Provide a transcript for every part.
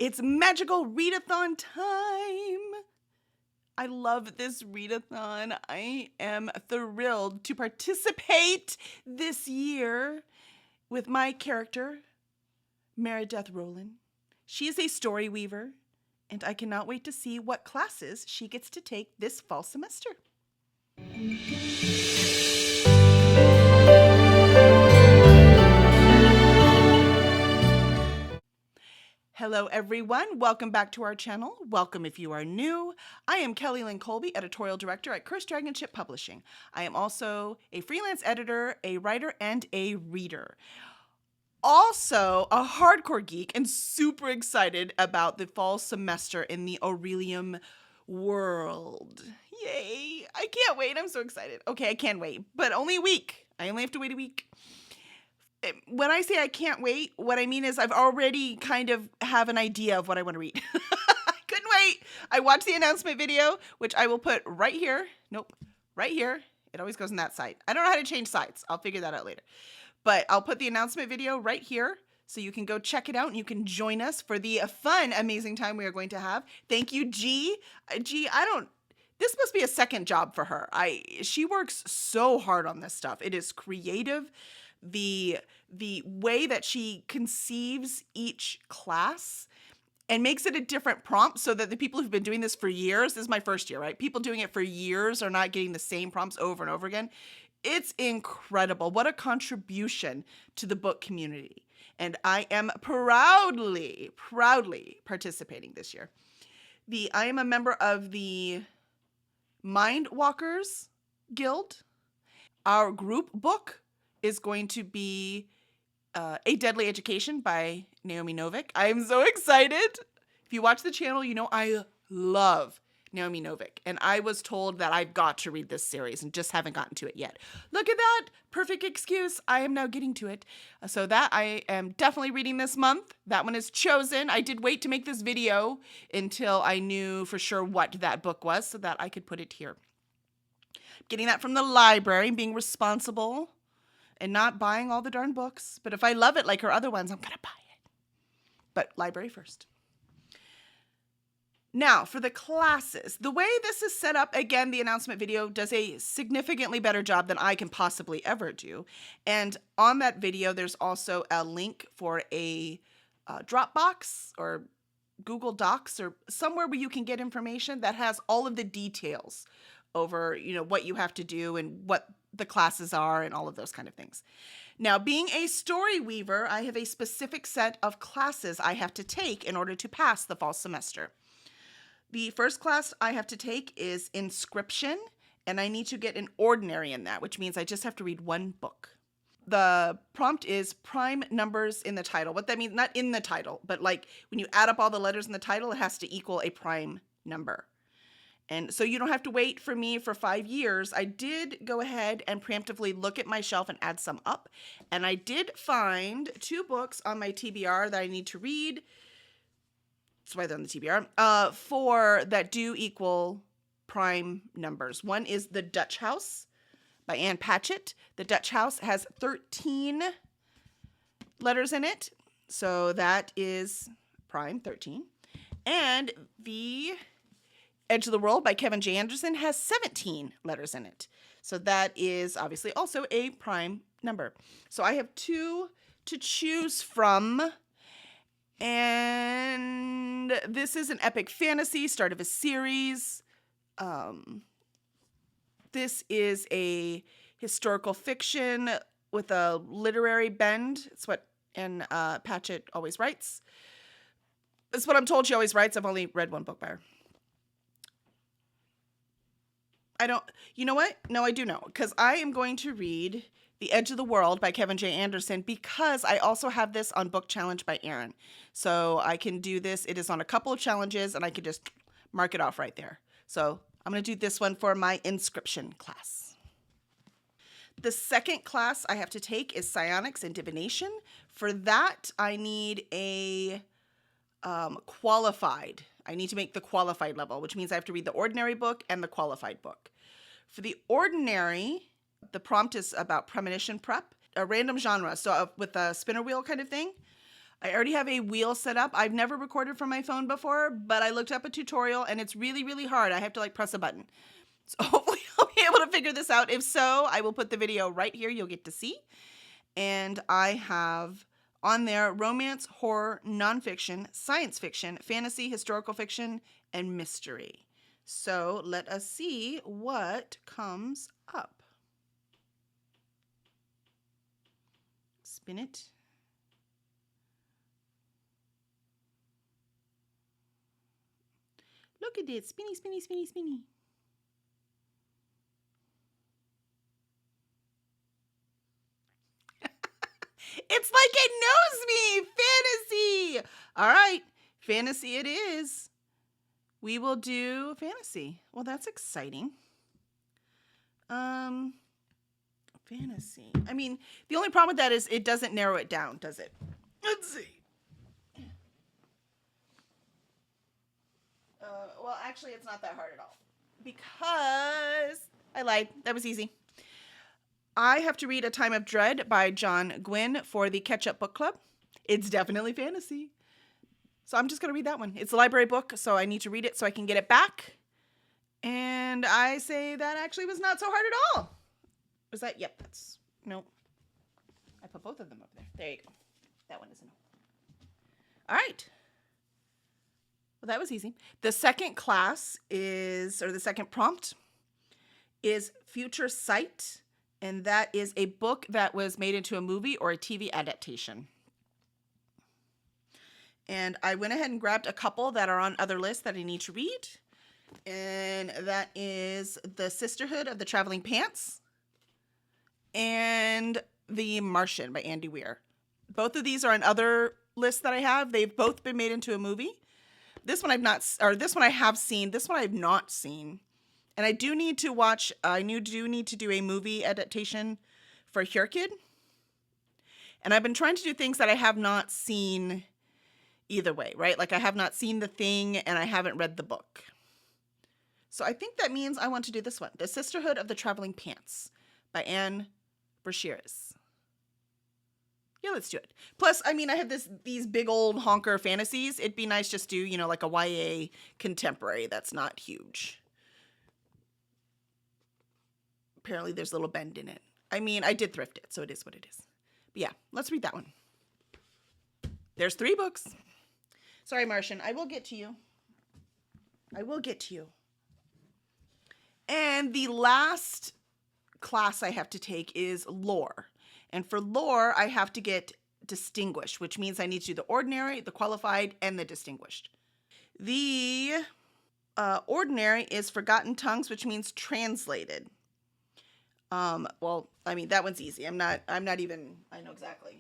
It's Magical Readathon time. I love this readathon. I am thrilled to participate this year with my character, Meredith Rowland. She is a story weaver, and I cannot wait to see what classes she gets to take this fall semester. Hello everyone, welcome back to our channel. Welcome if you are new. I am Kelly Lynn Colby, editorial director at Cursed Dragon Ship Publishing. I am also a freelance editor, a writer, and a reader. Also a hardcore geek and super excited about the fall semester in the Orilium world. Yay, I can't wait, I'm so excited. Okay, I can wait, but only a week. I only have to wait a week. When I say I can't wait, what I mean is I've already kind of have an idea of what I want to read. I couldn't wait. I watched the announcement video, which I will put right here. Nope, right here. It always goes on that side. I don't know how to change sides. I'll figure that out later. But I'll put the announcement video right here so you can go check it out and you can join us for the fun, amazing time we are going to have. Thank you, G. This must be a second job for her. She works so hard on this stuff. It is creative. The way that she conceives each class and makes it a different prompt so that the people who've been doing this for years, this is my first year, right? People doing it for years are not getting the same prompts over and over again. It's incredible. What a contribution to the book community. And I am proudly participating this year. I am a member of the Mind Walkers Guild. Our group book is going to be A Deadly Education by Naomi Novik. I am so excited. If you watch the channel, you know I love Naomi Novik. And I was told that I've got to read this series and just haven't gotten to it yet. Look at that. Perfect excuse. I am now getting to it. So that I am definitely reading this month. That one is chosen. I did wait to make this video until I knew for sure what that book was so that I could put it here. Getting that from the library, being responsible and not buying all the darn books. But if I love it like her other ones, I'm going to buy it. But library first. Now, for the classes. The way this is set up, again, the announcement video does a significantly better job than I can possibly ever do. And on that video, there's also a link for a Dropbox or Google Docs or somewhere where you can get information that has all of the details over, what you have to do and what the classes are and all of those kind of things. Now, being a story weaver, I have a specific set of classes I have to take in order to pass the fall semester. The first class I have to take is Inscription, and I need to get an ordinary in that, which means I just have to read one book. The prompt is prime numbers in the title. What that means, not in the title, but like when you add up all the letters in the title, it has to equal a prime number. And so you don't have to wait for me for 5 years. I did go ahead and preemptively look at my shelf and add some up. And I did find 2 books on my TBR that I need to read. That's why they're on the TBR. 4 that do equal prime numbers. One is The Dutch House by Ann Patchett. The Dutch House has 13 letters in it. So that is prime 13. And The Edge of the World by Kevin J. Anderson has 17 letters in it. So that is obviously also a prime number. So I have 2 to choose from. And this is an epic fantasy, start of a series. This is a historical fiction with a literary bend. It's what Ann Patchett always writes. It's what I'm told she always writes. I've only read one book by her. You know what? No, I do know, because I am going to read The Edge of the World by Kevin J. Anderson because I also have this on Book Challenge by Aaron. So I can do this. It is on a couple of challenges, and I can just mark it off right there. So I'm going to do this one for my Inscription class. The second class I have to take is Psionics and Divination. For that, I need a qualified. I need to make the qualified level, which means I have to read the ordinary book and the qualified book. For the ordinary, the prompt is about premonition prep, a random genre, so with a spinner wheel kind of thing. I already have a wheel set up. I've never recorded from my phone before, but I looked up a tutorial and it's really, really hard. I have to like press a button. So hopefully I'll be able to figure this out. If so, I will put the video right here. You'll get to see. And I have on there romance, horror, nonfiction, science fiction, fantasy, historical fiction, and mystery. So let us see what comes up. Spin it. Look at it. Spinny, spinny, spinny, spinny. It's like it knows me. Fantasy. All right. Fantasy it is. We will do fantasy. Well, that's exciting. Fantasy. I mean, the only problem with that is it doesn't narrow it down, does it? Let's see. Well, actually, it's not that hard at all. Because I lied. That was easy. I have to read A Time of Dread by John Gwynne for the Catch Up Book Club. It's definitely fantasy. So I'm just going to read that one. It's a library book, so I need to read it so I can get it back. And I say that actually was not so hard at all. Was that? Yep, that's... No. I put both of them over there. There you go. That one isn't. All right. Well, that was easy. The second class is, or the second prompt is Future Sight. And that is a book that was made into a movie or a TV adaptation. And I went ahead and grabbed a couple that are on other lists that I need to read. And that is The Sisterhood of the Traveling Pants and The Martian by Andy Weir. Both of these are on other lists that I have. They've both been made into a movie. This one I've not, or this one I have seen. This one I've not seen. And I do need to watch, I do need to do a movie adaptation for Kid. And I've been trying to do things that I have not seen either way, right? Like I have not seen The Thing and I haven't read the book. So I think that means I want to do this one. The Sisterhood of the Traveling Pants by Anne Brashears. Yeah, let's do it. Plus, I mean, I have these big old honker fantasies. It'd be nice just to, you know, like a YA contemporary that's not huge. Apparently there's a little bend in it. I mean, I did thrift it, so it is what it is. But yeah, let's read that one. There's 3 books. Sorry, Martian. I will get to you. I will get to you. And the last class I have to take is lore. And for lore, I have to get distinguished, which means I need to do the ordinary, the qualified, and the distinguished. The ordinary is Forgotten Tongues, which means translated. Well, I mean, that one's easy. I'm not even, I know exactly.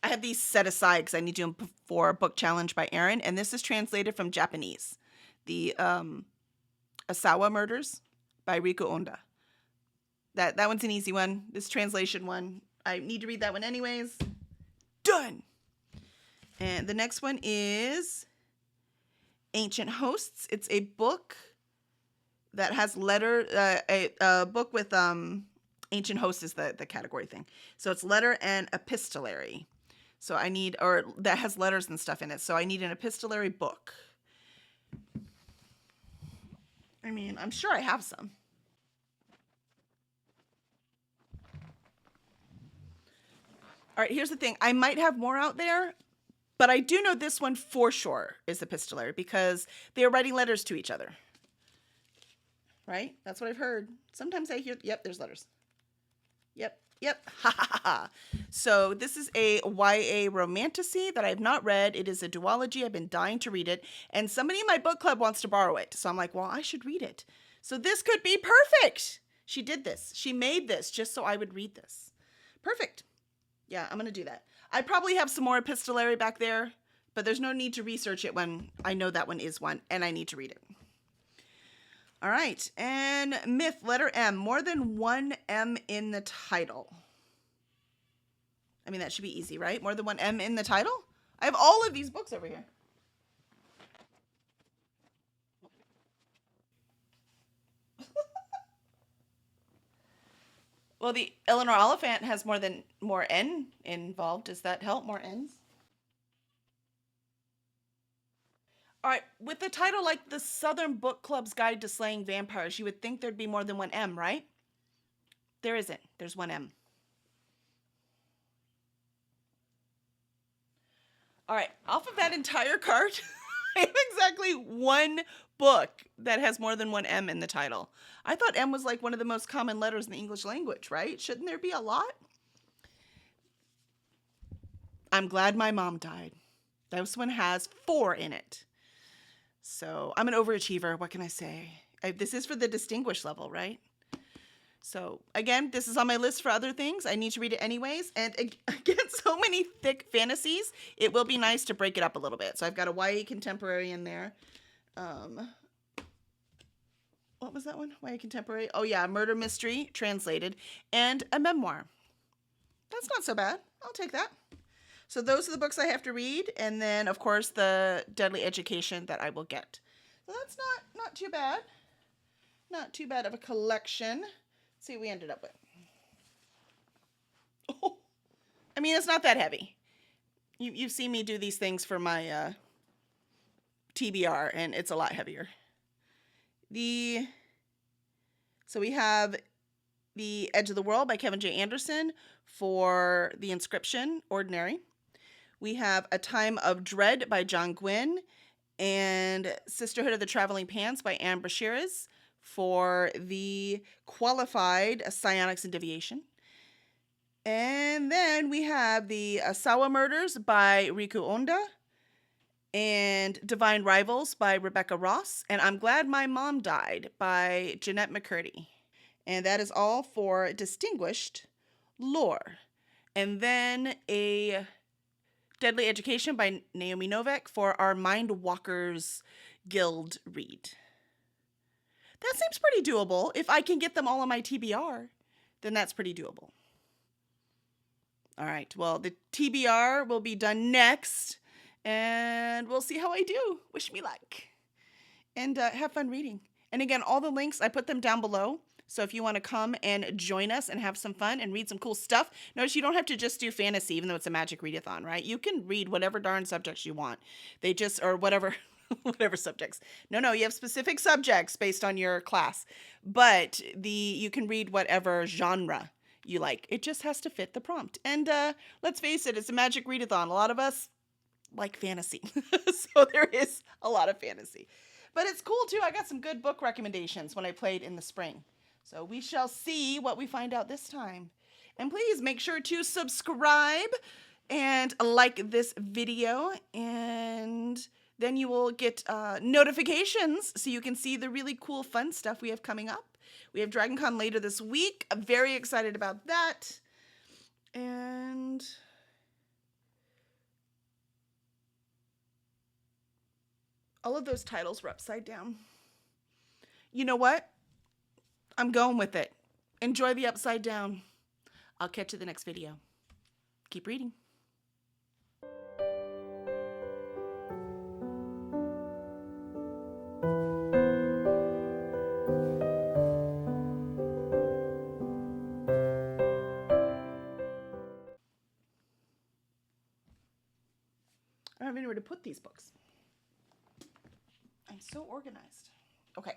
I have these set aside because I need to do them for a book challenge by Erin, and this is translated from Japanese. The Asawa Murders by Riku Onda. That one's an easy one. This translation one, I need to read that one anyways. Done. And the next one is Ancient Hosts. It's a book that has a book with Ancient Hosts is the category thing. So it's letter and epistolary. So I need, or that has letters and stuff in it. So I need an epistolary book. I mean, I'm sure I have some. All right, here's the thing. I might have more out there, but I do know this one for sure is epistolary because they are writing letters to each other. Right? That's what I've heard. Sometimes I hear, yep, there's letters. Yep. Ha ha ha. So this is a YA romantasy that I have not read. It is a duology. I've been dying to read it. And somebody in my book club wants to borrow it. So I'm like, well, I should read it. So this could be perfect. She did this. She made this just so I would read this. Perfect. Yeah, I'm going to do that. I probably have some more epistolary back there, but there's no need to research it when I know that one is one and I need to read it. All right, and myth, letter M, more than one M in the title. I mean, that should be easy, right? More than one M in the title? I have all of these books over here. Well, the Eleanor Oliphant has more N involved. Does that help? More N's? All right, with the title like The Southern Book Club's Guide to Slaying Vampires, you would think there'd be more than one M, right? There isn't. There's one M. All right, off of that entire card, I have exactly one book that has more than one M in the title. I thought M was like one of the most common letters in the English language, right? Shouldn't there be a lot? I'm glad my mom died. This one has 4 in it. So I'm an overachiever. What can I say? This is for the distinguished level, right? So again, this is on my list for other things. I need to read it anyways. And again, so many thick fantasies. It will be nice to break it up a little bit. So I've got a YA contemporary in there. What was that one? YA contemporary? Oh yeah, murder mystery translated, and a memoir. That's not so bad. I'll take that. So those are the books I have to read, and then of course the Deadly Education that I will get. So that's not too bad. Not too bad of a collection. Let's see what we ended up with. Oh, I mean, it's not that heavy. You've seen me do these things for my TBR, and it's a lot heavier. So we have The Edge of the World by Kevin J. Anderson for The Inscription, Ordinary. We have A Time of Dread by John Gwynne, and Sisterhood of the Traveling Pants by Anne Brashears for the Qualified Psionics and Deviation. And then we have the Asawa Murders by Riku Onda, and Divine Rivals by Rebecca Ross, and I'm Glad My Mom Died by Jeanette McCurdy. And that is all for Distinguished Lore. And then a Deadly Education by Naomi Novik for our Mind Walkers Guild read. That seems pretty doable. If I can get them all on my TBR, then that's pretty doable. All right, well, the TBR will be done next, and we'll see how I do. Wish me luck. And have fun reading. And again, all the links, I put them down below. So if you want to come and join us and have some fun and read some cool stuff, notice you don't have to just do fantasy, even though it's a Magic Readathon, right? You can read whatever darn subjects you want. They just, or whatever, whatever subjects. No, you have specific subjects based on your class. But you can read whatever genre you like. It just has to fit the prompt. And let's face it, it's a Magic Readathon. A lot of us like fantasy. So there is a lot of fantasy. But it's cool too. I got some good book recommendations when I played in the spring. So we shall see what we find out this time. And please make sure to subscribe and like this video, and then you will get notifications so you can see the really cool fun stuff we have coming up. We have DragonCon later this week. I'm very excited about that. And all of those titles were upside down. You know what? I'm going with it. Enjoy the upside down. I'll catch you in the next video. Keep reading. I don't have anywhere to put these books. I'm so organized. Okay.